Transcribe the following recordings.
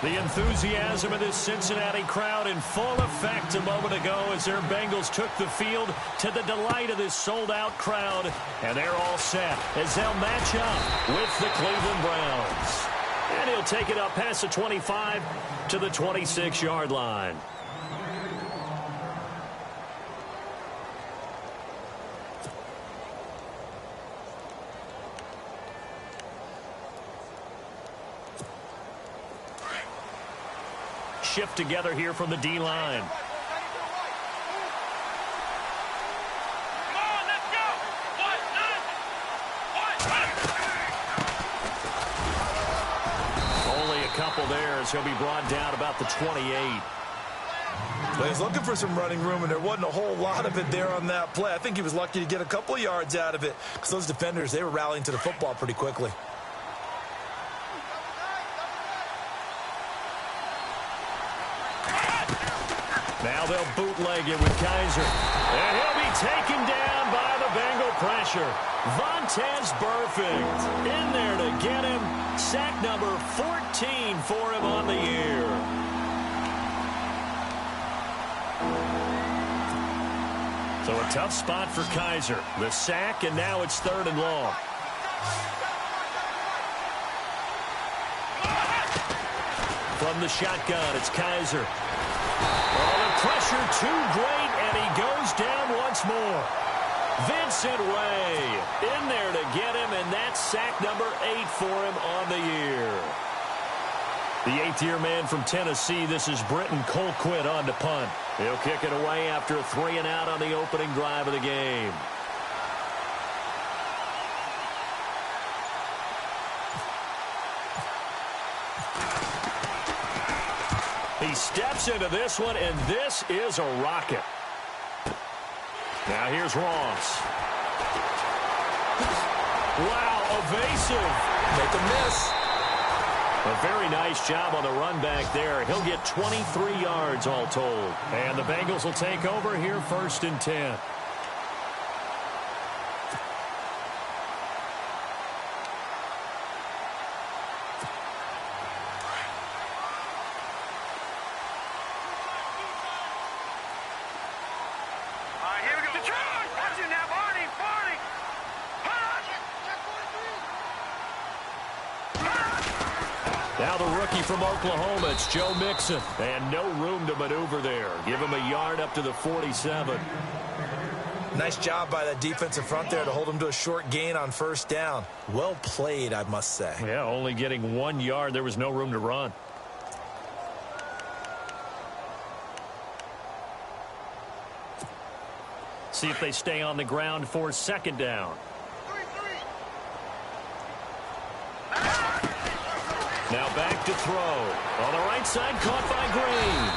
The enthusiasm of this Cincinnati crowd in full effect a moment ago as their Bengals took the field to the delight of this sold-out crowd. And they're all set as they'll match up with the Cleveland Browns. And he'll take it up past the 25 to the 26-yard line. Shift together here from the D-line. Only a couple there as he'll be brought down about the 28. Well, he's looking for some running room, and there wasn't a whole lot of it there on that play. I think he was lucky to get a couple of yards out of it because those defenders, they were rallying to the football pretty quickly. Now they'll bootleg it with Kaiser. And he'll be taken down by the Bengal pressure. Vontaze Burfict in there to get him. Sack number 14 for him on the year. So a tough spot for Kaiser. The sack, and now it's 3rd and long. From the shotgun, it's Kaiser. Oh, the pressure too great, and he goes down once more. Vincent Ray in there to get him, and that's sack number 8 for him on the year. The 8th-year man from Tennessee, this is Britton Colquitt on to punt. He'll kick it away after a 3-and-out on the opening drive of the game. He steps into this one, and this is a rocket. Now here's Ross. Wow, evasive. Make a miss. A very nice job on the run back there. He'll get 23 yards all told. And the Bengals will take over here 1st and 10. Now the rookie from Oklahoma, it's Joe Mixon. And no room to maneuver there. Give him a yard up to the 47. Nice job by that defensive front there to hold him to a short gain on 1st down. Well played, I must say. Yeah, only getting 1 yard. There was no room to run. See if they stay on the ground for 2nd down. Now back to throw. On the right side, caught by Green.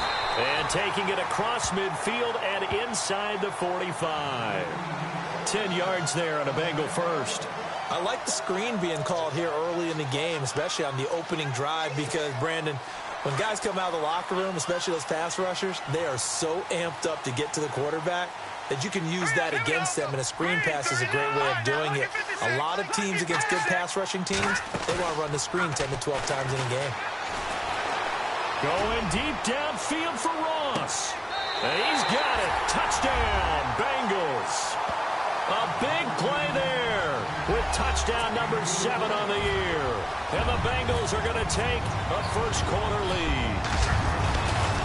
And taking it across midfield and inside the 45. 10 yards there on a Bengal first. I like the screen being called here early in the game, especially on the opening drive, because, Brandon, when guys come out of the locker room, especially those pass rushers, they are so amped up to get to the quarterback that you can use that against them, and a screen pass is a great way of doing it. A lot of teams against good pass rushing teams, they want to run the screen 10 to 12 times in a game. Going deep downfield for Ross. And he's got it. Touchdown, Bengals. A big play there with touchdown number 7 on the year. And the Bengals are going to take a first-quarter lead.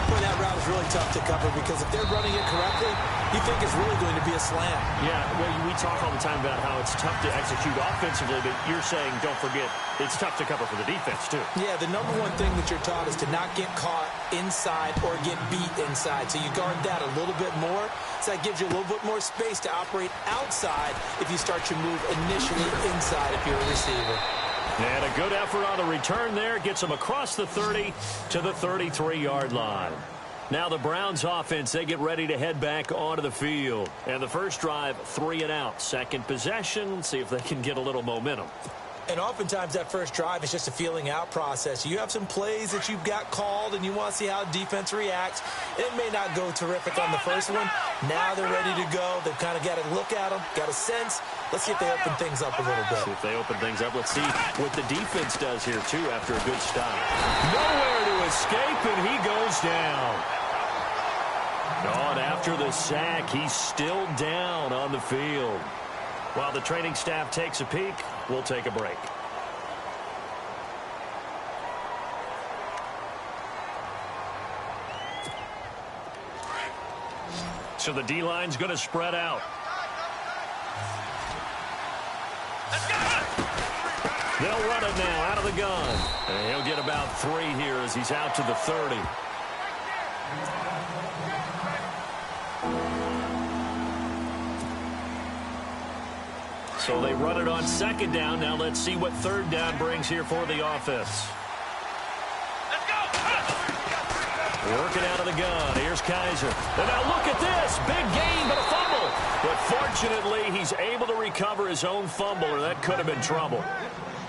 Boy, that route is really tough to cover because if they're running it correctly, you think it's really going to be a slam. Yeah, well, we talk all the time about how it's tough to execute offensively, but you're saying, don't forget, it's tough to cover for the defense, too. Yeah, the number one thing that you're taught is to not get caught inside or get beat inside. So you guard that a little bit more. So that gives you a little bit more space to operate outside if you start your move initially inside if you're a receiver. And a good effort on the return there. Gets them across the 30 to the 33-yard line. Now the Browns offense, they get ready to head back onto the field. And the first drive, 3-and-out. Second possession, see if they can get a little momentum. And oftentimes that first drive is just a feeling out process. You have some plays that you've got called and you want to see how defense reacts. It may not go terrific on the first one. Now they're ready to go. They've kind of got to look at them, got a sense. Let's see if they open things up a little bit. See if they open things up. Let's see what the defense does here, too, after a good stop. Nowhere to escape, and he goes down. Oh, and after the sack, he's still down on the field. While the training staff takes a peek, we'll take a break. So the D-line's going to spread out. They'll run it now out of the gun. And he'll get about 3 here as he's out to the 30. So they run it on second down. Now let's see what third down brings here for the offense. Working out of the gun. Here's Kaiser. And now look at this. Big gain, but a fumble. But fortunately, he's able to recover his own fumble, or that could have been trouble.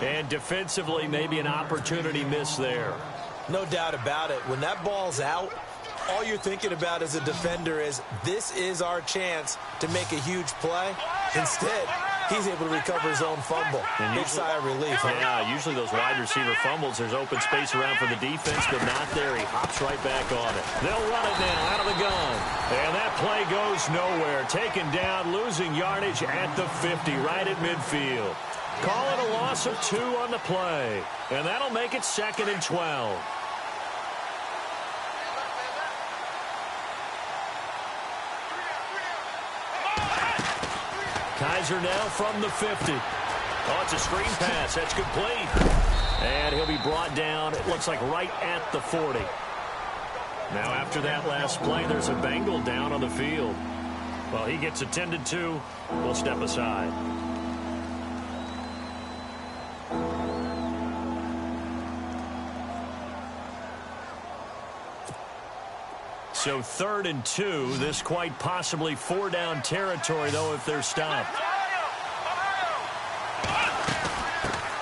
And defensively, maybe an opportunity miss there. No doubt about it. When that ball's out, all you're thinking about as a defender is, this is our chance to make a huge play. Instead, he's able to recover his own fumble. Big sigh of relief. Yeah, usually those wide receiver fumbles, there's open space around for the defense, but not there. He hops right back on it. They'll run it now out of the gun. And that play goes nowhere. Taken down, losing yardage at the 50, right at midfield. Call it a loss of 2 on the play. And that'll make it 2nd and 12. Kaiser now from the 50. Oh, it's a screen pass. That's complete. And he'll be brought down, it looks like, right at the 40. Now, after that last play, there's a Bengal down on the field. Well, he gets attended to. We'll step aside. So 3rd and 2. This quite possibly 4-down territory, though, if they're stopped.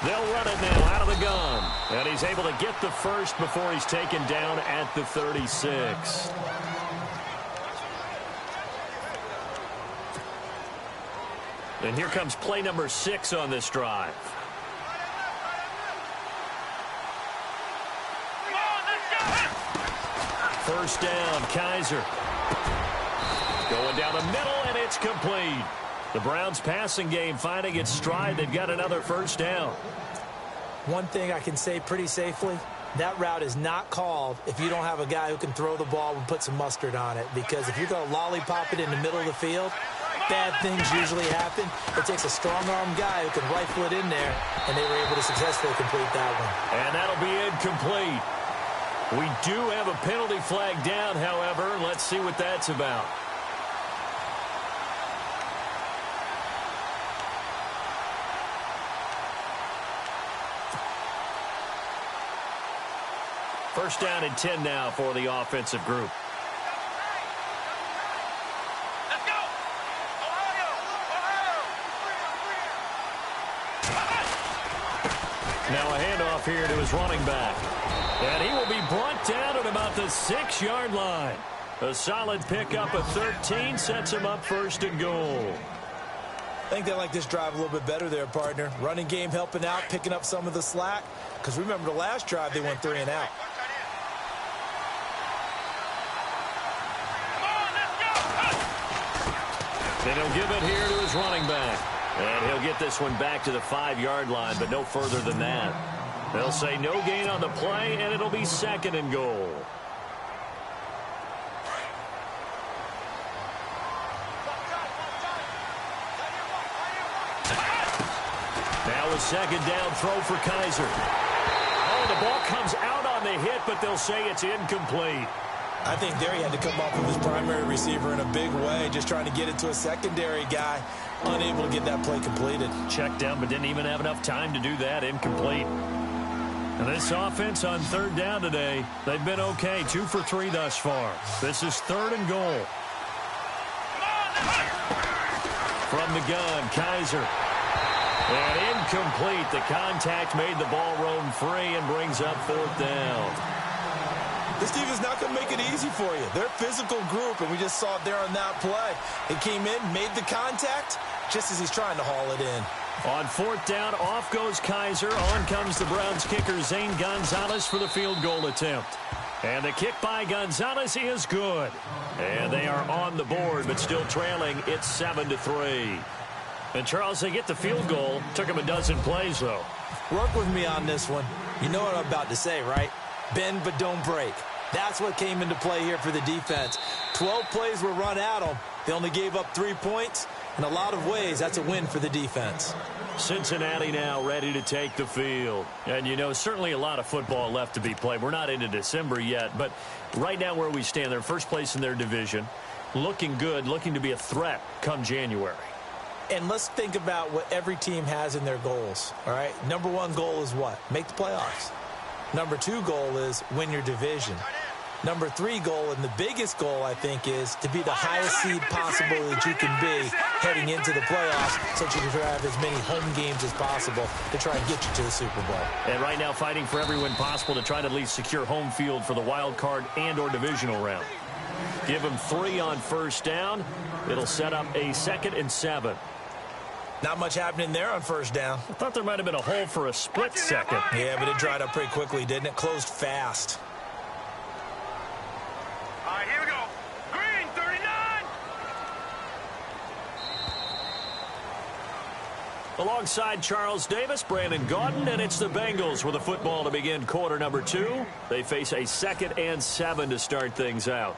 They'll run it now out of the gun. And he's able to get the first before he's taken down at the 36. And here comes play number 6 on this drive. First down, Kaiser. Going down the middle, and it's complete. The Browns' passing game finding its stride. They've got another first down. One thing I can say pretty safely, that route is not called if you don't have a guy who can throw the ball and put some mustard on it. Because if you're going to lollipop it in the middle of the field, bad things usually happen. It takes a strong-arm guy who can rifle it in there, and they were able to successfully complete that one. And that'll be incomplete. We do have a penalty flag down, however. Let's see what that's about. First down and 10 now for the offensive group. Let's go! Ohio! Now a handoff here to his running back. And he will be brought down at about the 6-yard line. A solid pickup of 13 sets him up 1st and goal. I think they like this drive a little bit better there, partner. Running game helping out, picking up some of the slack. Because remember the last drive, they went 3 and out. And he'll give it here to his running back. And he'll get this one back to the 5-yard line, but no further than that. They'll say no gain on the play, and it'll be 2nd and goal. Now a 2nd down throw for Kaiser. Oh, the ball comes out on the hit, but they'll say it's incomplete. I think there he had to come off of his primary receiver in a big way, just trying to get it to a secondary guy, unable to get that play completed. Checked down, but didn't even have enough time to do that. Incomplete. And this offense on 3rd down today, they've been okay. 2 for 3 thus far. This is 3rd and goal. From the gun, Kaiser. And incomplete. The contact made the ball roam free and brings up 4th down. This team is not going to make it easy for you. They're a physical group, and we just saw it there on that play. It came in, made the contact, just as he's trying to haul it in. On fourth down, off goes Kaiser. On comes the Browns kicker, Zane Gonzalez, for the field goal attempt. And the kick by Gonzalez is good. And they are on the board, but still trailing. It's 7-3. And, Charles, they get the field goal. Took them a dozen plays, though. Work with me on this one. You know what I'm about to say, right? Bend but don't break. That's what came into play here for the defense. 12 plays were run at them. They only gave up 3 points. In a lot of ways, that's a win for the defense. Cincinnati now ready to take the field. And, you know, certainly a lot of football left to be played. We're not into December yet, but right now where we stand, they're first place in their division. Looking good, looking to be a threat come January. And let's think about what every team has in their goals, all right? Number 1 goal is what? Make the playoffs. Number 2 goal is win your division. Number 3 goal, and the biggest goal, I think, is to be the highest seed possible that you can be heading into the playoffs so that you can have as many home games as possible to try and get you to the Super Bowl. And right now fighting for every win possible to try to at least secure home field for the wild card and or divisional round. Give them 3 on first down. It'll set up a 2nd and 7. Not much happening there on first down. I thought there might have been a hole for a split second. Yeah, but it dried up pretty quickly, didn't it? Closed fast. All right, here we go. Green, 39. Alongside Charles Davis, Brandon Gaudin, and it's the Bengals with a football to begin quarter number 2. They face a 2nd and 7 to start things out.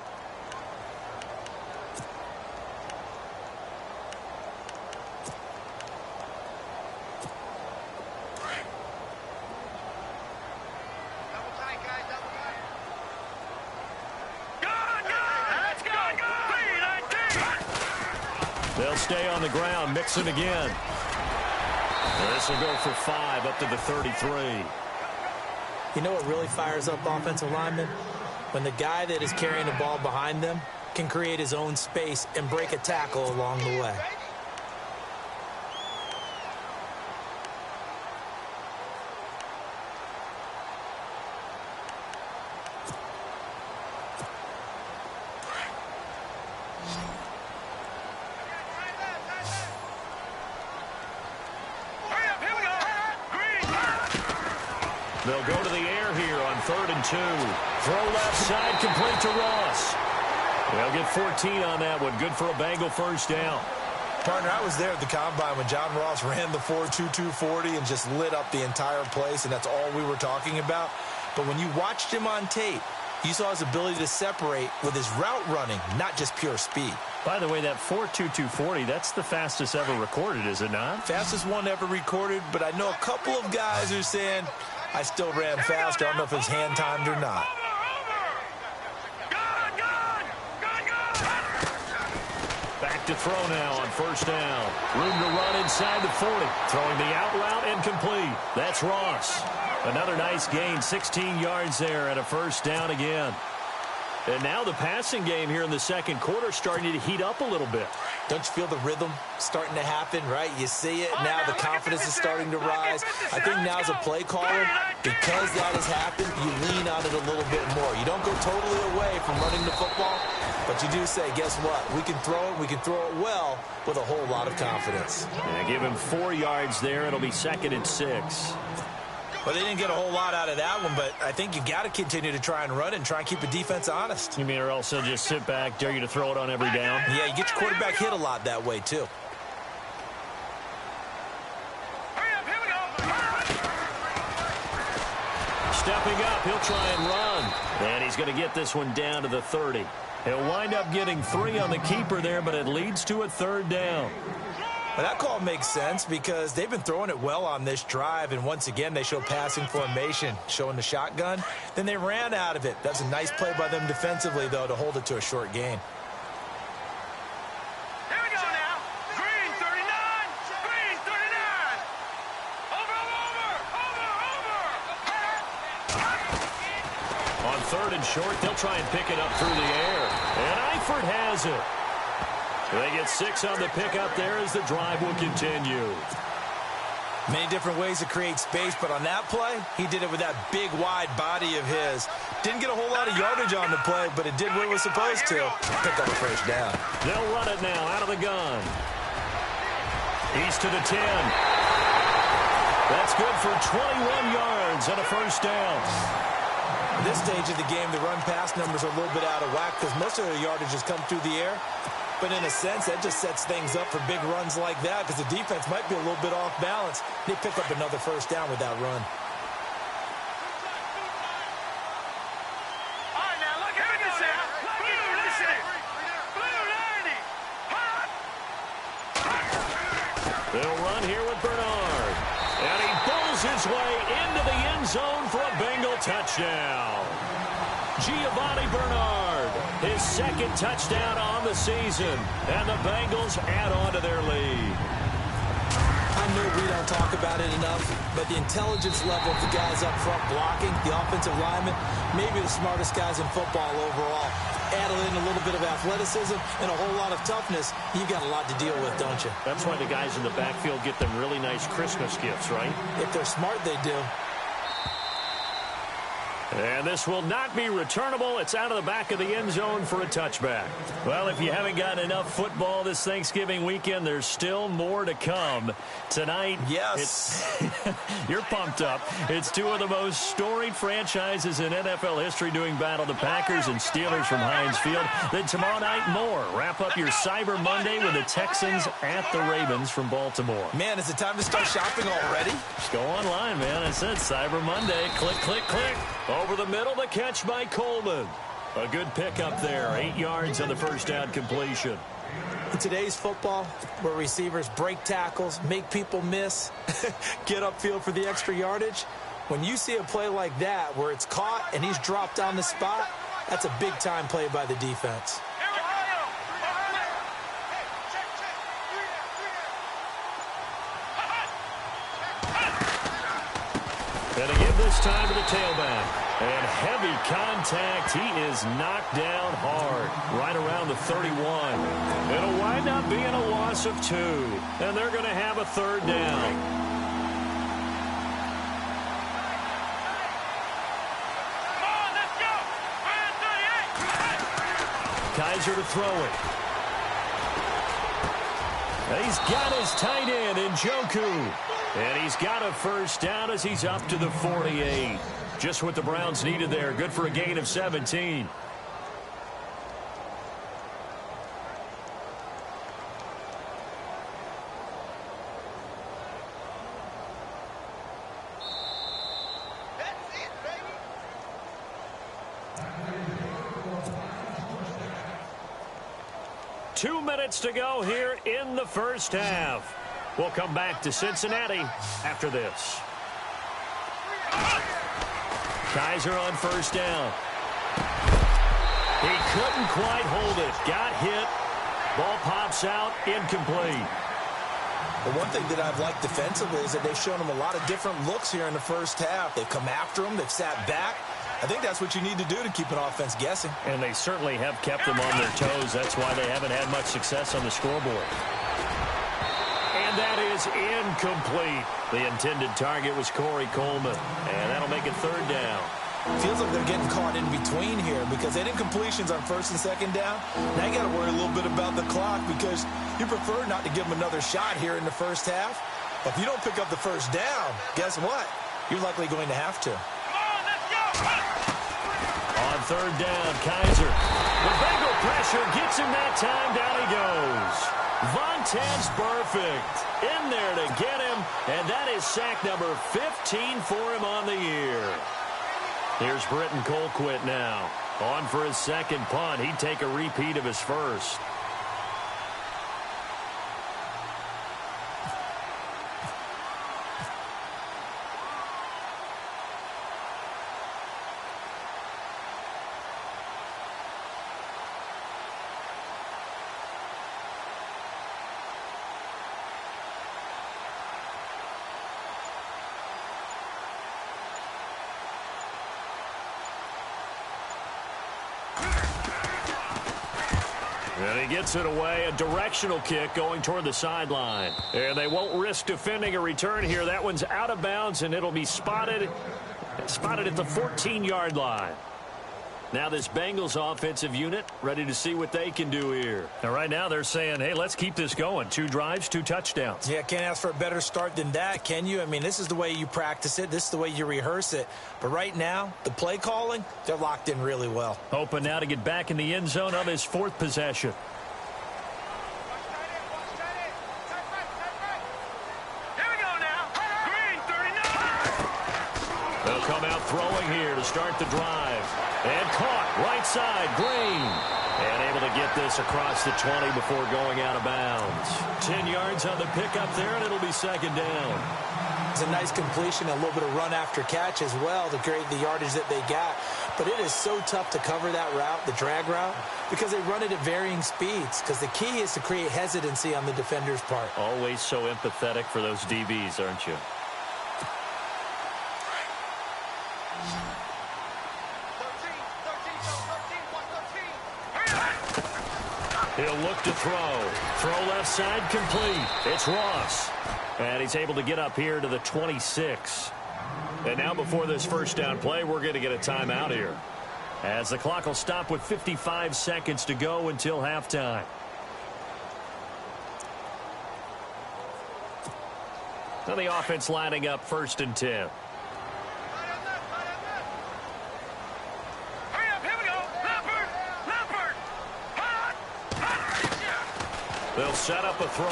They'll stay on the ground, mixing again. This will go for 5 up to the 33. You know what really fires up offensive linemen? When the guy that is carrying the ball behind them can create his own space and break a tackle along the way. They'll go to the air here on 3rd and 2. Throw left side, complete to Ross. They'll get 14 on that one. Good for a Bengal first down. Partner, I was there at the Combine when John Ross ran the 4.22 40 and just lit up the entire place, and that's all we were talking about. But when you watched him on tape, you saw his ability to separate with his route running, not just pure speed. By the way, that 4.22 40, that's the fastest ever recorded, is it not? Fastest one ever recorded, but I know a couple of guys who are saying, I still ran faster. I don't know if it's hand-timed or not. Back to throw now on first down. Room to run inside the 40. Throwing the out route and complete. That's Ross. Another nice gain, 16 yards there and a first down again. And now the passing game here in the second quarter starting to heat up a little bit. Don't you feel the rhythm starting to happen, right? You see it. Now the confidence is starting to rise. I think now as a play caller, because that has happened, you lean on it a little bit more. You don't go totally away from running the football, but you do say, guess what? We can throw it. We can throw it well with a whole lot of confidence. Yeah, give him 4 yards there. It'll be 2nd and 6. Well, they didn't get a whole lot out of that one, but I think you got to continue to try and run and try and keep a defense honest. You mean or also just sit back, dare you to throw it on every down? Yeah, you get your quarterback hit a lot that way, too. Stepping up, he'll try and run. And he's going to get this one down to the 30. He'll wind up getting 3 on the keeper there, but it leads to a 3rd down. Well, that call makes sense because they've been throwing it well on this drive, and once again, they show passing formation, showing the shotgun. Then they ran out of it. That's a nice play by them defensively, though, to hold it to a short gain. Here we go now. Green, 39. Green, 39. Over. On 3rd and short, they'll try and pick it up through the air. And Eifert has it. They get 6 on the pickup there as the drive will continue. Many different ways to create space, but on that play, he did it with that big, wide body of his. Didn't get a whole lot of yardage on the play, but it did what it was supposed to. Pick up a first down. They'll run it now out of the gun. He's to the 10. That's good for 21 yards and a first down. At this stage of the game, the run-pass numbers are a little bit out of whack because most of their yardage has come through the air. But in a sense, that just sets things up for big runs like that because the defense might be a little bit off balance. They pick up another first down with that run. All right, now look at this out. Blue, listen. Blue 90. They'll run here with Bernard. And he pulls his way into the end zone for a Bengal touchdown. Giovanni Bernard, his second touchdown on the season. And the Bengals add on to their lead. I know we don't talk about it enough, but the intelligence level of the guys up front blocking, the offensive linemen, maybe the smartest guys in football overall. Add in a little bit of athleticism and a whole lot of toughness, you got a lot to deal with, don't you? That's why the guys in the backfield get them really nice Christmas gifts, right? If they're smart, they do. And this will not be returnable. It's out of the back of the end zone for a touchback. Well, if you haven't gotten enough football this Thanksgiving weekend, there's still more to come. Tonight, yes, you're pumped up. It's two of the most storied franchises in NFL history doing battle, the Packers and Steelers from Heinz Field. Then tomorrow night, more. Wrap up your Cyber Monday with the Texans at the Ravens from Baltimore. Man, is it time to start shopping already? Just go online, man. I said Cyber Monday. Click, click, click. Over the middle, the catch by Coleman. A good pickup there. 8 yards on the first down completion. In today's football, where receivers break tackles, make people miss, get upfield for the extra yardage, when you see a play like that where it's caught and he's dropped on the spot, that's a big-time play by the defense. And a give this time to the tailback. And heavy contact. He is knocked down hard. Right around the 31. It'll wind up being a loss of 2. And they're going to have a third down. Come on, let's go. 38. Kaiser to throw it. And he's got his tight end in Njoku. And he's got a first down as he's up to the 48. Just what the Browns needed there. Good for a gain of 17. That's it, baby. Two minutes to go here in the first half. We'll come back to Cincinnati after this. Kaiser on first down. He couldn't quite hold it. Got hit. Ball pops out. Incomplete. The one thing that I've liked defensively is that they've shown him a lot of different looks here in the first half. They've come after him. They've sat back. I think that's what you need to do to keep an offense guessing. And they certainly have kept them on their toes. That's why they haven't had much success on the scoreboard. And that is incomplete. The intended target was Corey Coleman. And that'll make it third down. Feels like they're getting caught in between here because they did incompletions on first and second down. Now you got to worry a little bit about the clock because you prefer not to give them another shot here in the first half. But if you don't pick up the first down, guess what? You're likely going to have to. Come on, let's go. On third down, Kaiser. The Bengal pressure gets him that time. Down he goes. Vontez Burfict in there to get him, and that is sack number 15 for him on the year. Here's Britton Colquitt now. On for his second punt. He'd take a repeat of his first. And he gets it away, a directional kick going toward the sideline. And they won't risk defending a return here. That one's out of bounds, and it'll be spotted at the 14-yard line. Now this Bengals offensive unit ready to see what they can do here. And right now they're saying, hey, let's keep this going. 2 drives, 2 touchdowns. Yeah, can't ask for a better start than that, can you? I mean, this is the way you practice it. This is the way you rehearse it. But right now, the play calling, they're locked in really well. Hoping now to get back in the end zone on his 4th possession. They'll come out throwing here to start the drive. And caught right side, Green. And able to get this across the 20 before going out of bounds. 10 yards on the pickup there, and it'll be 2nd down. It's a nice completion, a little bit of run after catch as well to create the yardage that they got. But it is so tough to cover that route, the drag route, because they run it at varying speeds. Because the key is to create hesitancy on the defender's part. Always so empathetic for those DBs, aren't you? He'll look to throw. Throw left side complete. It's Ross. And he's able to get up here to the 26. And now before this first down play, we're going to get a timeout here, as the clock will stop with 55 seconds to go until halftime. Now the offense lining up 1st and 10. They'll set up a throw.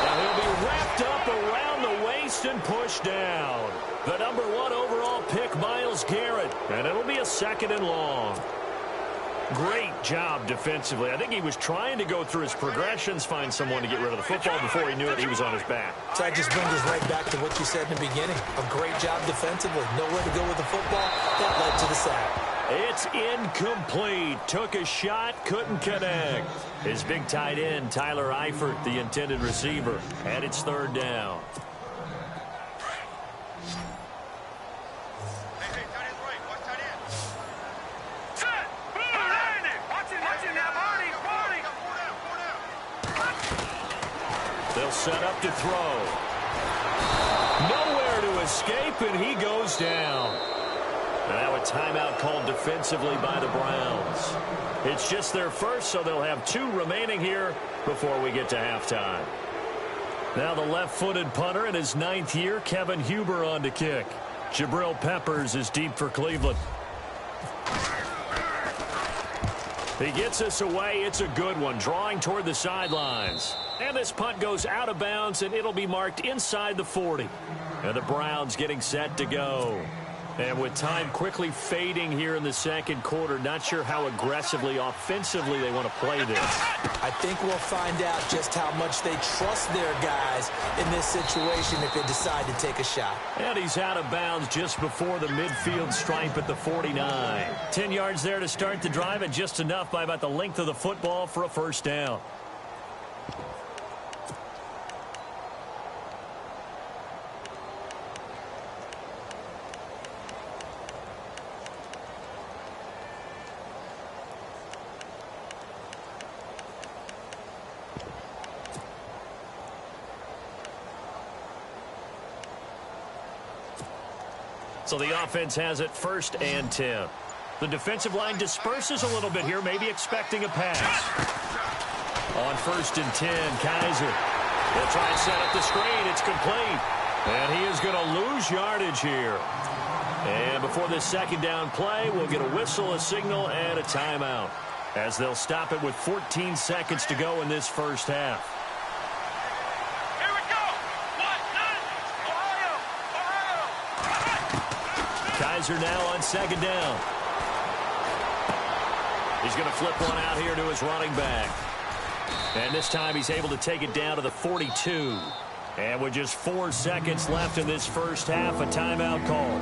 And he'll be wrapped up around the waist and pushed down. The number 1 overall pick, Myles Garrett. And it'll be a 2nd and long. Great job defensively. I think he was trying to go through his progressions, find someone to get rid of the football. Before he knew it, he was on his back. So that just brings us right back to what you said in the beginning. A great job defensively. Nowhere to go with the football. That led to the sack. It's incomplete. Took a shot, couldn't connect. His big tight end, Tyler Eifert, the intended receiver. And it's 3rd down. Hey, tight end's right. Watch tight end. Set! Watch it now, Barney. Four down. They'll set up to throw. Nowhere to escape, and he goes down. Now a timeout called defensively by the Browns. It's just their first, so they'll have 2 remaining here before we get to halftime. Now the left-footed punter in his 9th year, Kevin Huber, on to kick. Jabril Peppers is deep for Cleveland. He gets us away. It's a good one, drawing toward the sidelines. And this punt goes out of bounds, and it'll be marked inside the 40. And the Browns getting set to go. And with time quickly fading here in the 2nd quarter, not sure how aggressively, offensively they want to play this. I think we'll find out just how much they trust their guys in this situation if they decide to take a shot. And he's out of bounds just before the midfield stripe at the 49. 10 yards there to start the drive, and just enough by about the length of the football for a 1st down. So the offense has it 1st and 10. The defensive line disperses a little bit here, maybe expecting a pass. On 1st and 10, Kaiser. They'll try and set up the screen. It's complete. And he is going to lose yardage here. And before this 2nd down play, we'll get a whistle, a signal, and a timeout, as they'll stop it with 14 seconds to go in this first half. Kaiser now on 2nd down. He's going to flip one out here to his running back. And this time he's able to take it down to the 42. And with just 4 seconds left in this first half, a timeout call.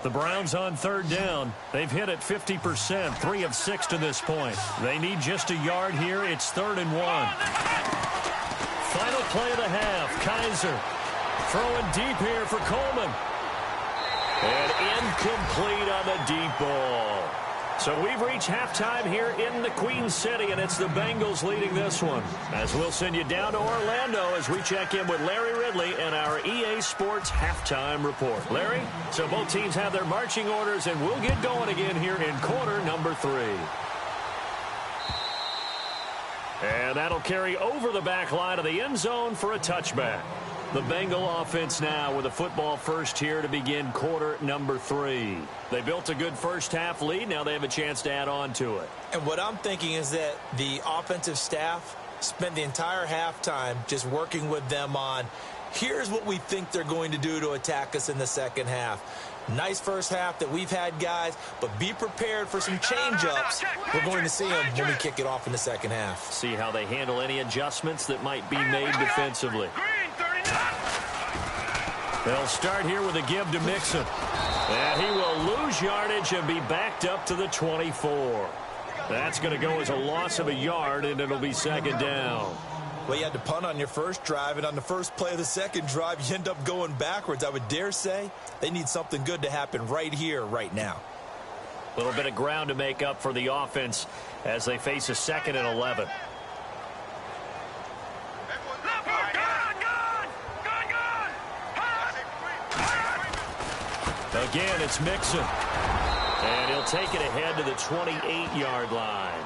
The Browns on 3rd down. They've hit it 50%, 3 of 6 to this point. They need just a yard here. It's 3rd and 1. Final play of the half. Kaiser throwing deep here for Coleman. And incomplete on the deep ball. So we've reached halftime here in the Queen City, and it's the Bengals leading this one. As we'll send you down to Orlando as we check in with Larry Ridley and our EA Sports halftime report. Larry, so both teams have their marching orders, and we'll get going again here in quarter number 3. And that'll carry over the back line of the end zone for a touchback. The Bengal offense now with a football first here to begin quarter number 3. They built a good first half lead. Now they have a chance to add on to it. And what I'm thinking is that the offensive staff spent the entire halftime just working with them on, here's what we think they're going to do to attack us in the second half. Nice first half that we've had, guys, but be prepared for some change-ups. We're going to see them when we kick it off in the second half. See how they handle any adjustments that might be made defensively. They'll start here with a give to Mixon. And he will lose yardage and be backed up to the 24. That's going to go as a loss of a yard, and it'll be second down. Well, you had to punt on your first drive, and on the first play of the second drive, you end up going backwards. I would dare say they need something good to happen right here, right now. A little bit of ground to make up for the offense as they face a 2nd and 11. Again, it's Mixon. And he'll take it ahead to the 28-yard line.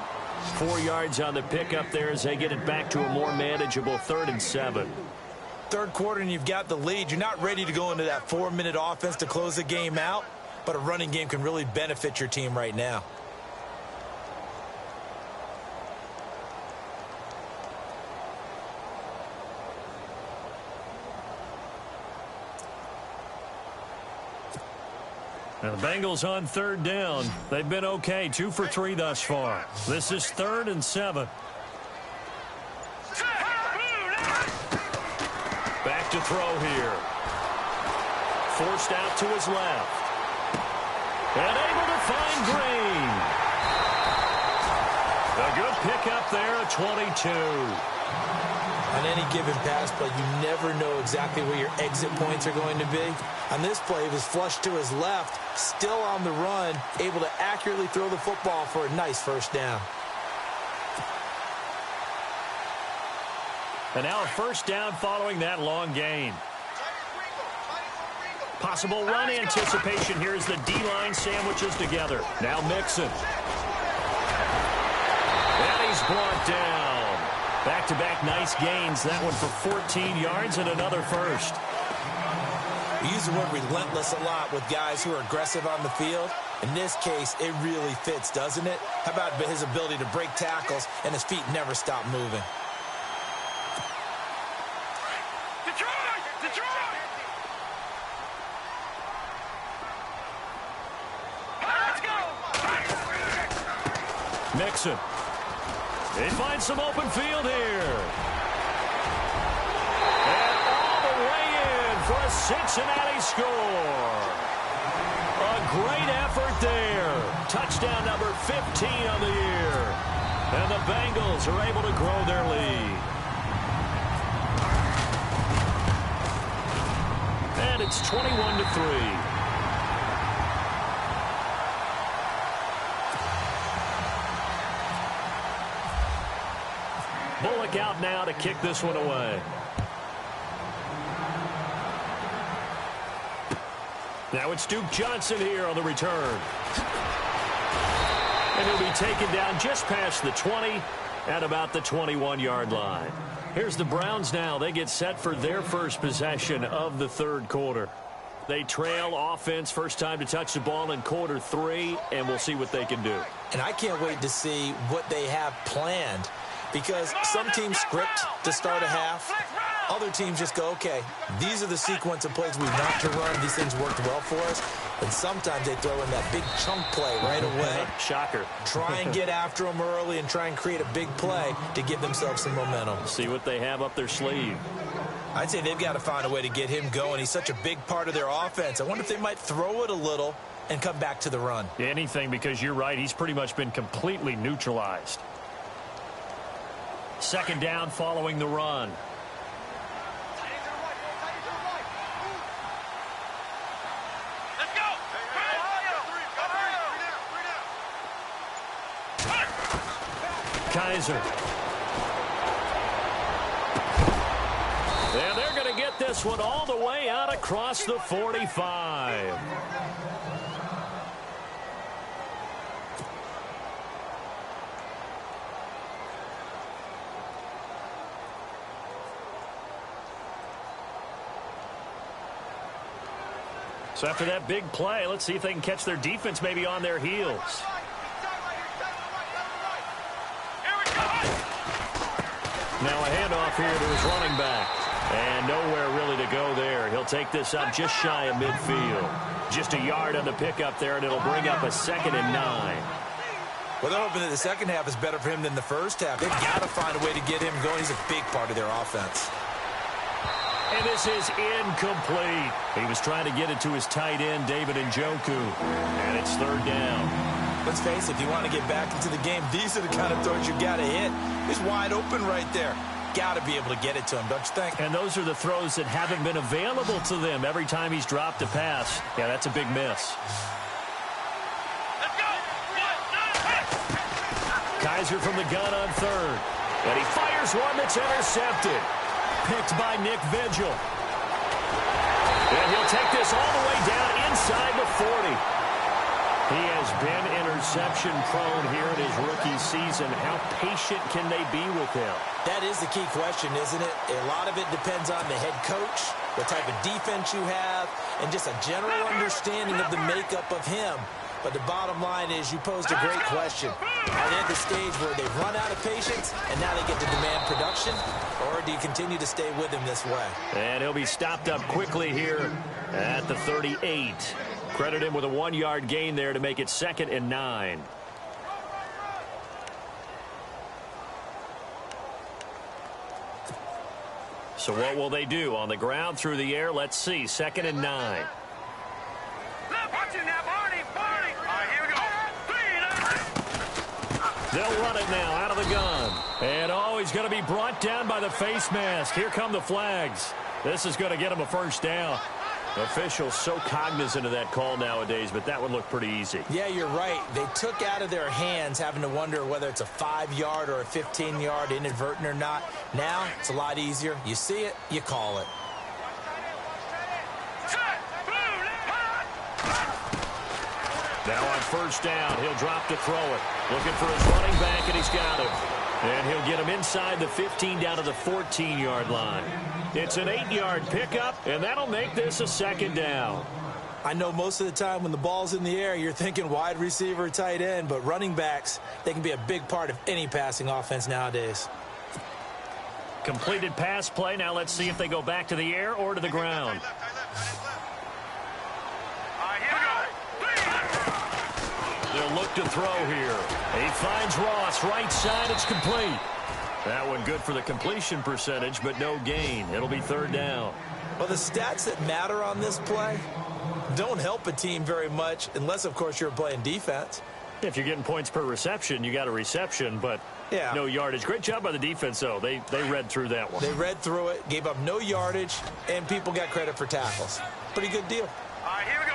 4 yards on the pickup there as they get it back to a more manageable 3rd and 7. Third quarter and you've got the lead. You're not ready to go into that 4-minute offense to close the game out, but a running game can really benefit your team right now. And the Bengals on 3rd down. They've been okay, 2 for 3 thus far. This is 3rd and 7. Back to throw here. Forced out to his left. And able to find Green. A good pickup there at 22. On any given pass play, you never know exactly where your exit points are going to be. On this play, he was flushed to his left, still on the run, able to accurately throw the football for a nice first down. And now a first down following that long gain. Possible run anticipation here as the D-line sandwiches together. Now Mixon. And he's brought down. Back-to-back nice gains. That one for 14 yards and another first. We use the word relentless a lot with guys who are aggressive on the field. In this case, it really fits, doesn't it? How about his ability to break tackles and his feet never stop moving? Mixon. He finds some open field here. And all the way in for a Cincinnati score. A great effort there. Touchdown number 15 on the year. And the Bengals are able to grow their lead. And it's 21-3. Bullock out now to kick this one away. Now it's Duke Johnson here on the return. And he'll be taken down just past the 20 at about the 21-yard line. Here's the Browns now. They get set for their first possession of the third quarter. They trail offense, first time to touch the ball in quarter 3, and we'll see what they can do. And I can't wait to see what they have planned. Because some teams script to start a half. Other teams just go, okay, these are the sequence of plays we want to run. These things worked well for us. And sometimes they throw in that big chunk play right away. Shocker. Try and get after them early and try and create a big play to give themselves some momentum. See what they have up their sleeve. I'd say they've got to find a way to get him going. He's such a big part of their offense. I wonder if they might throw it a little and come back to the run. Anything, because you're right. He's pretty much been completely neutralized. Second down following the run. Let's go. Kaiser. And they're going to get this one all the way out across the 45. So after that big play, let's see if they can catch their defense maybe on their heels. Now a handoff here to his running back. And nowhere really to go there. He'll take this up just shy of midfield. Just a yard on the pickup there, and it'll bring up a 2nd and 9. Well, they're hoping that the second half is better for him than the first half. They've got to find a way to get him going. He's a big part of their offense. And this is incomplete. He was trying to get it to his tight end, David Njoku. And it's 3rd down. Let's face it, if you want to get back into the game, these are the kind of throws you got to hit. He's wide open right there. Got to be able to get it to him, don't you think? And those are the throws that haven't been available to them every time he's dropped a pass. Yeah, that's a big miss. Let's go. Kaiser from the gun on 3rd. And he fires one that's intercepted. Picked by Nick Vigil. And he'll take this all the way down inside the 40. He has been interception prone here in his rookie season. How patient can they be with him? That is the key question, isn't it? A lot of it depends on the head coach, what type of defense you have, and just a general understanding of the makeup of him. But the bottom line is you posed a great question. Are they at the stage where they've run out of patience and now they get to demand production? Or do you continue to stay with him this way? And he'll be stopped up quickly here at the 38. Credit him with a 1-yard gain there to make it 2nd and 9. So what will they do? On the ground, through the air? Let's see. 2nd and 9. They'll run it now out of the gun. And, oh, he's going to be brought down by the face mask. Here come the flags. This is going to get him a 1st down. Officials so cognizant of that call nowadays, but that would look pretty easy. Yeah, you're right. They took out of their hands having to wonder whether it's a 5-yard or a 15-yard inadvertent or not. Now, it's a lot easier. You see it, you call it. Now on 1st down, he'll drop to throw it. Looking for his running back, and he's got him. And he'll get him inside the 15 down to the 14-yard line. It's an 8-yard pickup, and that'll make this a 2nd down. I know most of the time when the ball's in the air, you're thinking wide receiver, tight end, but running backs, they can be a big part of any passing offense nowadays. Completed pass play. Now let's see if they go back to the air or to the ground. They'll look to throw here. He finds Ross right side. It's complete. That one good for the completion percentage, but no gain. It'll be 3rd down. Well, the stats that matter on this play don't help a team very much unless, of course, you're playing defense. If you're getting points per reception, you got a reception, but no yardage. Great job by the defense, though. They read through that one. They read through it, gave up no yardage, and people got credit for tackles. Pretty good deal. All right, here we go.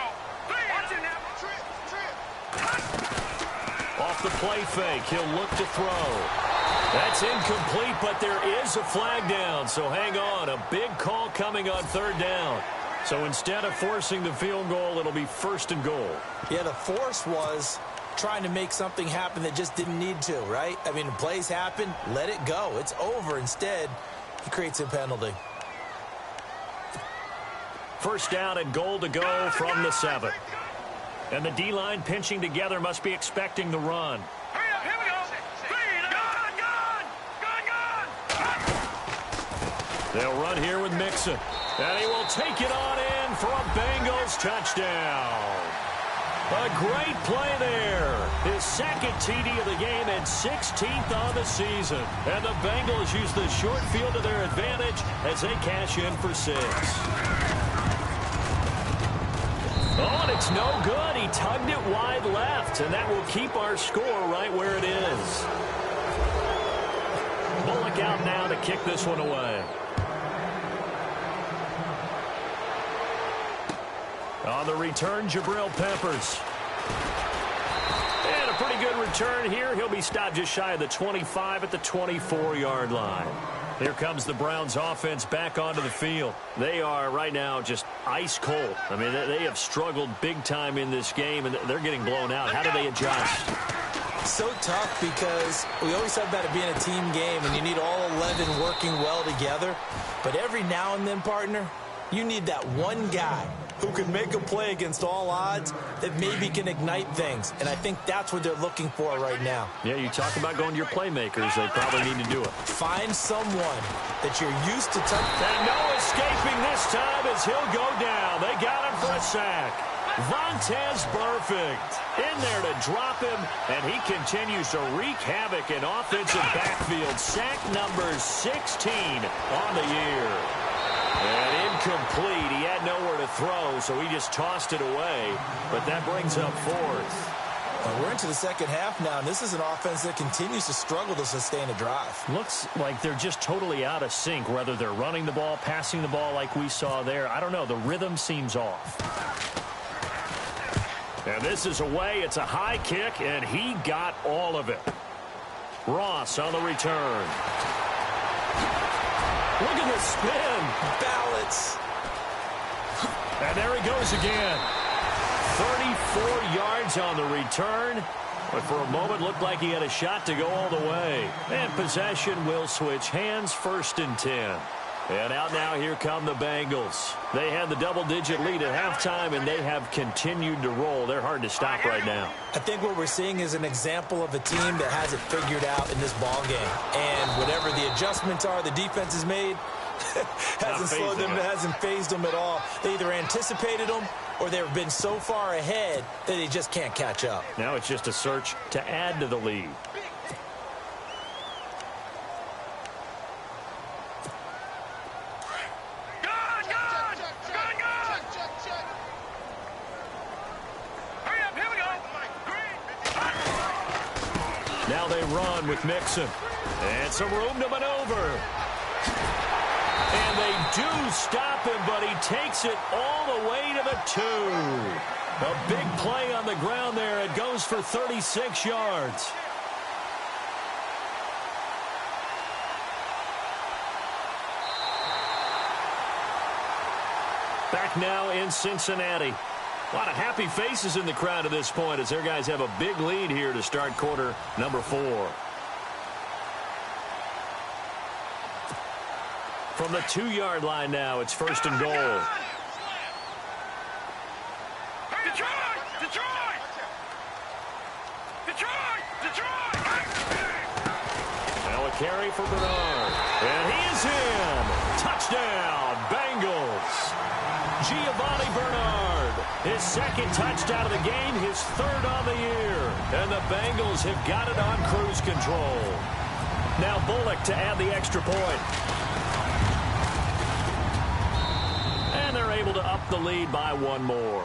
Off the play fake, he'll look to throw. That's incomplete, but there is a flag down, so hang on. A big call coming on 3rd down. So instead of forcing the field goal, it'll be 1st and goal. Yeah, the force was trying to make something happen that just didn't need to, right? I mean, plays happen, let it go. It's over. Instead, he creates a penalty. 1st down and goal to go from the 7. And the D-line pinching together must be expecting the run. Hurry up, here we go. Gun! They'll run here with Mixon. And he will take it on in for a Bengals touchdown. A great play there. His 2nd TD of the game and 16th on the season. And the Bengals use the short field to their advantage as they cash in for 6. Oh, and it's no good. He tugged it wide left, and that will keep our score right where it is. Bullock out now to kick this one away. On the return, Jabril Peppers. And a pretty good return here. He'll be stopped just shy of the 25 at the 24-yard line. Here comes the Browns offense back onto the field. They are right now just ice cold. I mean, they have struggled big time in this game, and they're getting blown out. How do they adjust? So tough because we always talk about it being a team game, and you need all 11 working well together. But every now and then, partner, you need that one guy who can make a play against all odds that maybe can ignite things. And I think that's what they're looking for right now. Yeah, you talk about going to your playmakers. They probably need to do it. Find someone that you're used to touching. And no escaping this time as he'll go down. They got him for a sack. Vontez Burfict in there to drop him, and he continues to wreak havoc in offensive backfield. Sack number 16 on the year. And incomplete. He had nowhere to throw, so he just tossed it away. But that brings up fourth. We're into the second half now, and this is an offense that continues to struggle to sustain a drive. Looks like they're just totally out of sync, whether they're running the ball, passing the ball like we saw there. I don't know. The rhythm seems off. And this is away. It's a high kick, and he got all of it. Ross on the return. Look at the spin. Balance. And there he goes again. 34 yards on the return. But for a moment, looked like he had a shot to go all the way. And possession will switch hands, 1st and 10. And out now, here come the Bengals. They had the double-digit lead at halftime, and they have continued to roll. They're hard to stop right now. I think what we're seeing is an example of a team that has it figured out in this ball game. And whatever the adjustments are the defense has made, hasn't slowed them, hasn't phased them at all. They either anticipated them or they've been so far ahead that they just can't catch up. Now it's just a search to add to the lead. Now they run with Mixon. And some room to maneuver. And they do stop him, but he takes it all the way to the 2. A big play on the ground there. It goes for 36 yards. Back now in Cincinnati. A lot of happy faces in the crowd at this point as their guys have a big lead here to start quarter number 4. From the 2-yard line now, it's 1st and goal. Detroit! Detroit! Detroit! Detroit! Now a carry for Bernard. And he is in. Touchdown, Bengals. Giovanni Bernard, his 2nd touchdown of the game, his 3rd on the year. And the Bengals have got it on cruise control. Now Bullock to add the extra point. And they're able to up the lead by 1 more.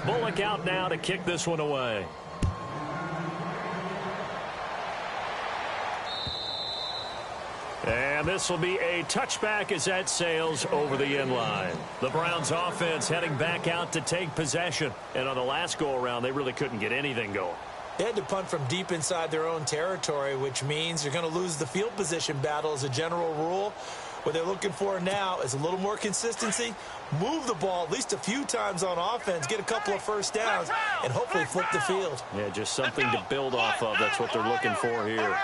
Bullock out now to kick this one away. And this will be a touchback as that sails over the end line. The Browns offense heading back out to take possession. And on the last go-around, they really couldn't get anything going. They had to punt from deep inside their own territory, which means you're going to lose the field position battle as a general rule. What they're looking for now is a little more consistency, move the ball at least a few times on offense, get a couple of first downs, and hopefully flip the field. Yeah, just something to build off of. That's what they're looking for here.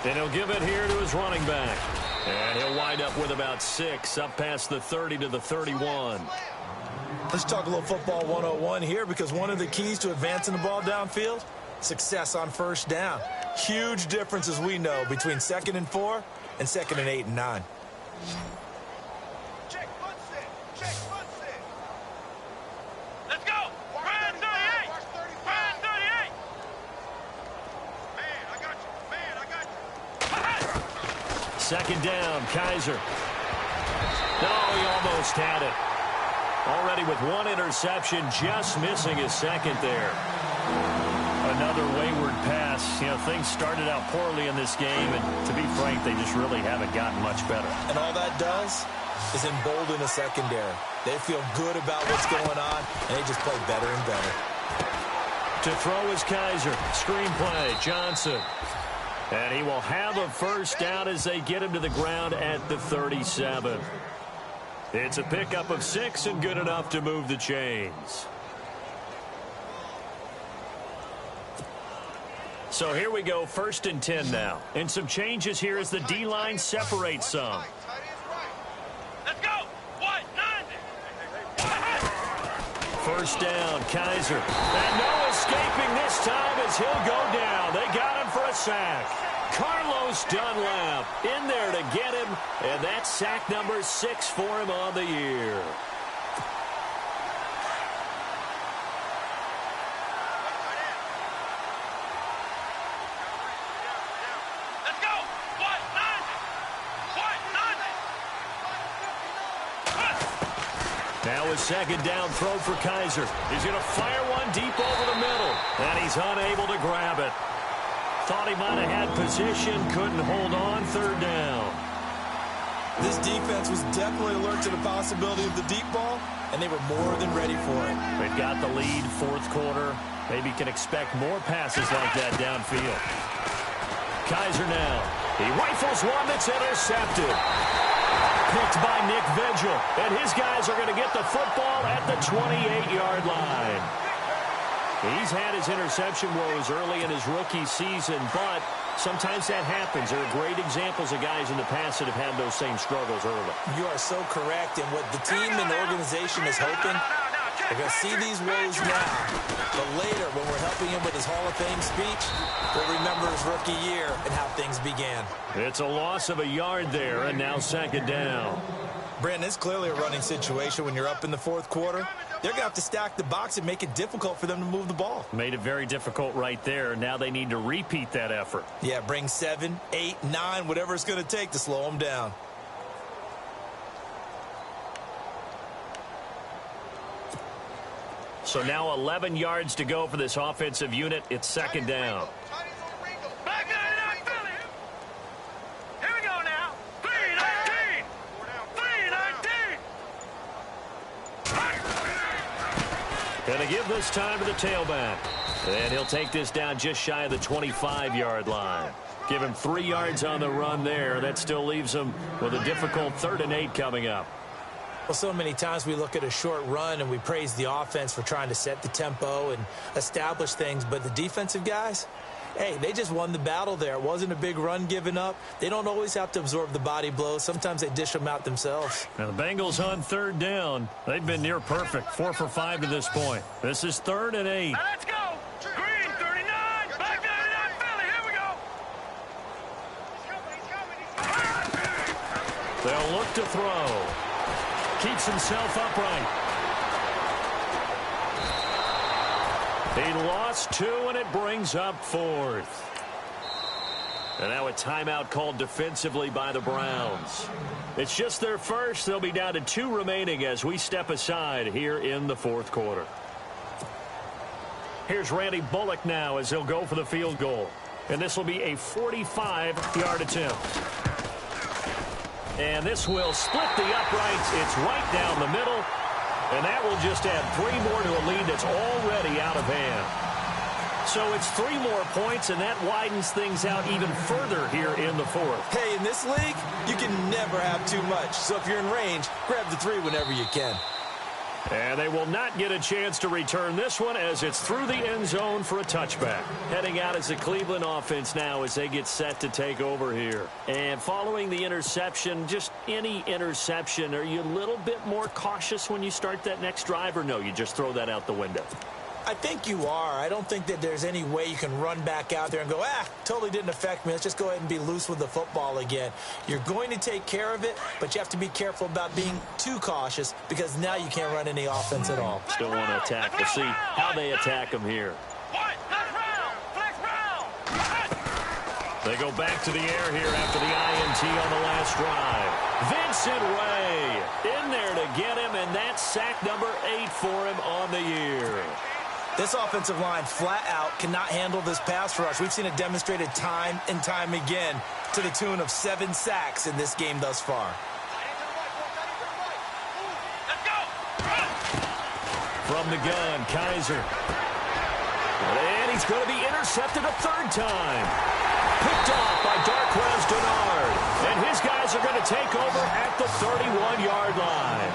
And he'll give it here to his running back. And he'll wind up with about 6 up past the 30 to the 31. Let's talk a little football 101 here, because one of the keys to advancing the ball downfield, success on first down. Huge difference, as we know, between 2nd and 4 and 2nd and 8 and 9. Check foot set. Check foot set. Let's go. Brand 38. Brand 38. Man, I got you. Man, I got you. 2nd down, Kaiser. No, he almost had it. Already with 1 interception, just missing his 2nd there. A Another wayward pass. You know, things started out poorly in this game, and to be frank, they just really haven't gotten much better. And all that does is embolden the secondary. They feel good about what's going on, and they just play better and better. To throw is Kaiser. Screen play, Johnson. And he will have a first down as they get him to the ground at the 37. It's a pickup of 6 and good enough to move the chains. So here we go, 1st and 10 now. And some changes here as the D-line separates some. Let's go. What? 90. First down, Kaiser. And no escaping this time as he'll go down. They got him for a sack. Carlos Dunlap in there to get him, and that's sack number 6 for him on the year. Let's go. What? 90. What? 90. Now a second down throw for Kaiser. He's going to fire one deep over the middle, and he's unable to grab it. Thought he might have had position, couldn't hold on, 3rd down. This defense was definitely alert to the possibility of the deep ball, and they were more than ready for it. They've got the lead, 4th quarter. Maybe can expect more passes like that downfield. Kaiser now. He rifles one that's intercepted. Picked by Nick Vigil, and his guys are going to get the football at the 28-yard line. He's had his interception woes early in his rookie season, but sometimes that happens. There are great examples of guys in the past that have had those same struggles early. You are so correct, and what the team and the organization is hoping, they're going to see these woes now, but later when we're helping him with his Hall of Fame speech, we'll remember his rookie year and how things began. It's a loss of a yard there, and now 2nd down. Brandon, it's clearly a running situation when you're up in the 4th quarter. They're going to have to stack the box and make it difficult for them to move the ball. Made it very difficult right there. Now they need to repeat that effort. Yeah, bring 7, 8, 9, whatever it's going to take to slow them down. So now 11 yards to go for this offensive unit. It's 2nd down. Back 99, Philly. Here we go now. 319. 319. Going to give this time to the tailback. And he'll take this down just shy of the 25-yard line. Give him 3 yards on the run there. That still leaves him with a difficult 3rd and 8 coming up. Well, so many times we look at a short run and we praise the offense for trying to set the tempo and establish things, but the defensive guys, hey, they just won the battle there. It wasn't a big run given up. They don't always have to absorb the body blows. Sometimes they dish them out themselves. Now the Bengals on 3rd down. They've been near perfect, 4 for 5 to this point. This is 3rd and 8. Now let's go. Green 39. Back 99, Philly. Here we go. They'll look to throw. Keeps himself upright. He lost 2, and it brings up 4th. And now a timeout called defensively by the Browns. It's just their first. They'll be down to 2 remaining as we step aside here in the 4th quarter. Here's Randy Bullock now as he'll go for the field goal. And this will be a 45-yard attempt. And this will split the uprights. It's right down the middle. And that will just add 3 more to a lead that's already out of hand. So it's 3 more points, and that widens things out even further here in the 4th. Hey, in this league, you can never have too much. So if you're in range, grab the 3 whenever you can. And they will not get a chance to return this one as it's through the end zone for a touchback. Heading out as the Cleveland offense now as they get set to take over here. And following the interception, just any interception, are you a little bit more cautious when you start that next drive, or no, you just throw that out the window? I think you are. I don't think that there's any way you can run back out there and go, totally didn't affect me. Let's just go ahead and be loose with the football again. You're going to take care of it, but you have to be careful about being too cautious because now you can't run any offense at all. Still want to attack. We'll see how they attack them here. They go back to the air here after the INT on the last drive. Vincent Ray in there to get him, and that's sack number 8 for him on the year. This offensive line flat out cannot handle this pass rush. We've seen it demonstrated time and time again to the tune of 7 sacks in this game thus far. Let's go. From the gun, Kaiser. And he's going to be intercepted a third time. Picked off by Darquez Denard. And his guys are going to take over at the 31-yard line.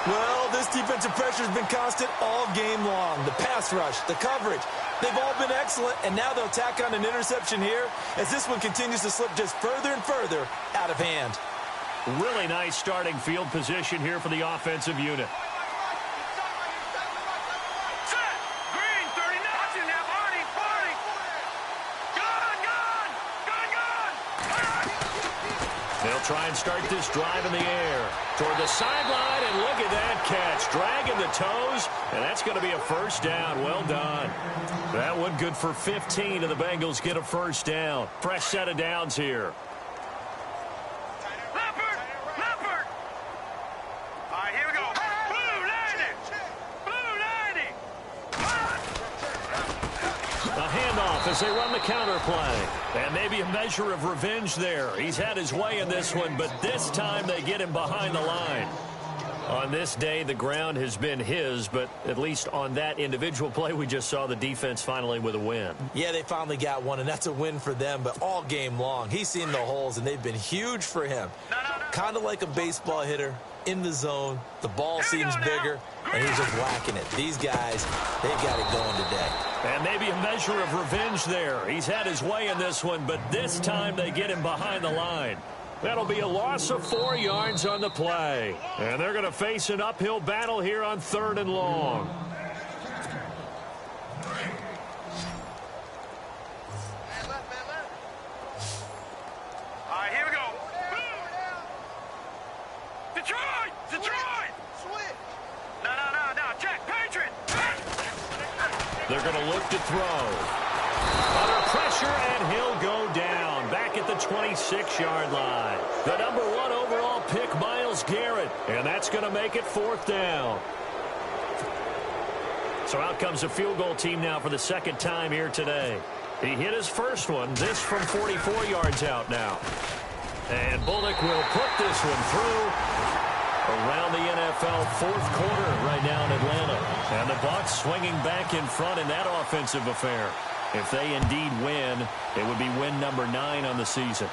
Well, this defensive pressure has been constant all game long. The pass rush, the coverage, they've all been excellent, and now they'll tack on an interception here as this one continues to slip just further and further out of hand. Really nice starting field position here for the offensive unit. Set. Green, 39. Now, Artie, party. Gun. They'll try and start this drive in the air. Toward the sideline, and look at that catch. Dragging the toes, and that's going to be a first down. Well done. That one good for 15, and the Bengals get a first down. Fresh set of downs here. Leopard. All right, here we go. Blue landing. A handoff as they run the counter play. And maybe a measure of revenge there. He's had his way in this one, but this time they get him behind the line. On this day, the ground has been his, but at least on that individual play, we just saw the defense finally with a win. Yeah, they finally got one, and that's a win for them, but all game long, he's seen the holes, and they've been huge for him. Kind of like a baseball hitter in the zone. The ball seems bigger, and he's just whacking it. These guys, they've got it going today. And maybe a measure of revenge there. He's had his way in this one, but this time they get him behind the line. That'll be a loss of 4 yards on the play. And they're going to face an uphill battle here on 3rd and long. All right, here we go. Detroit. No. Jack, Patriot. They're going to look to throw. Under pressure, and he'll go down. Back at the 26-yard line. The #1 overall pick, Myles Garrett. And that's going to make it 4th down. So out comes a field goal team now for the second time here today. He hit his first one. This from 44 yards out now. And Bullock will put this one through. Around the NFL 4th quarter right now in Atlanta. And the Bucs swinging back in front in that offensive affair. If they indeed win, it would be win number 9 on the season.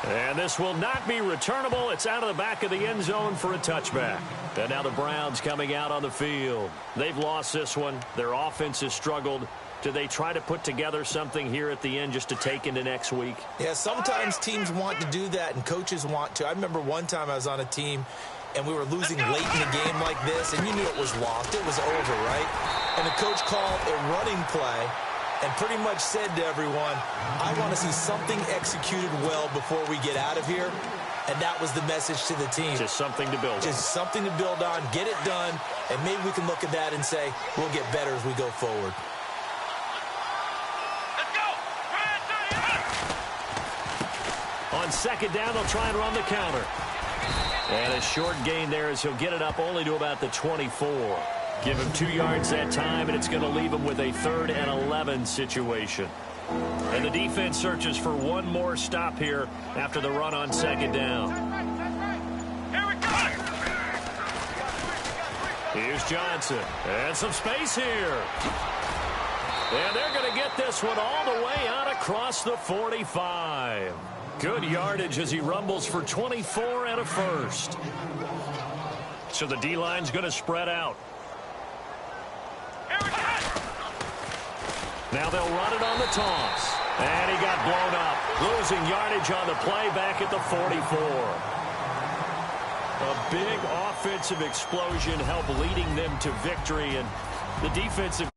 And this will not be returnable. It's out of the back of the end zone for a touchback. And now the Browns coming out on the field. They've lost this one. Their offense has struggled. Do they try to put together something here at the end just to take into next week? Yeah, sometimes teams want to do that and coaches want to. I remember one time I was on a team and we were losing late in the game like this, and you knew it was lost. It was over, right? And the coach called a running play and pretty much said to everyone, I want to see something executed well before we get out of here. And that was the message to the team. Just something to build on. Just something to build on, get it done, and maybe we can look at that and say, we'll get better as we go forward. On 2nd down, they'll try and run the counter. And a short gain there as he'll get it up only to about the 24. Give him 2 yards that time, and it's going to leave him with a 3rd and 11 situation. And the defense searches for one more stop here after the run on 2nd down. Here we go. Here's Johnson. And some space here. And they're going to get this one all the way out across the 45. Good yardage as he rumbles for 24 and a first. So the D-line's going to spread out. Now they'll run it on the toss. And he got blown up. Losing yardage on the play back at the 44. A big offensive explosion helped leading them to victory. And the defensive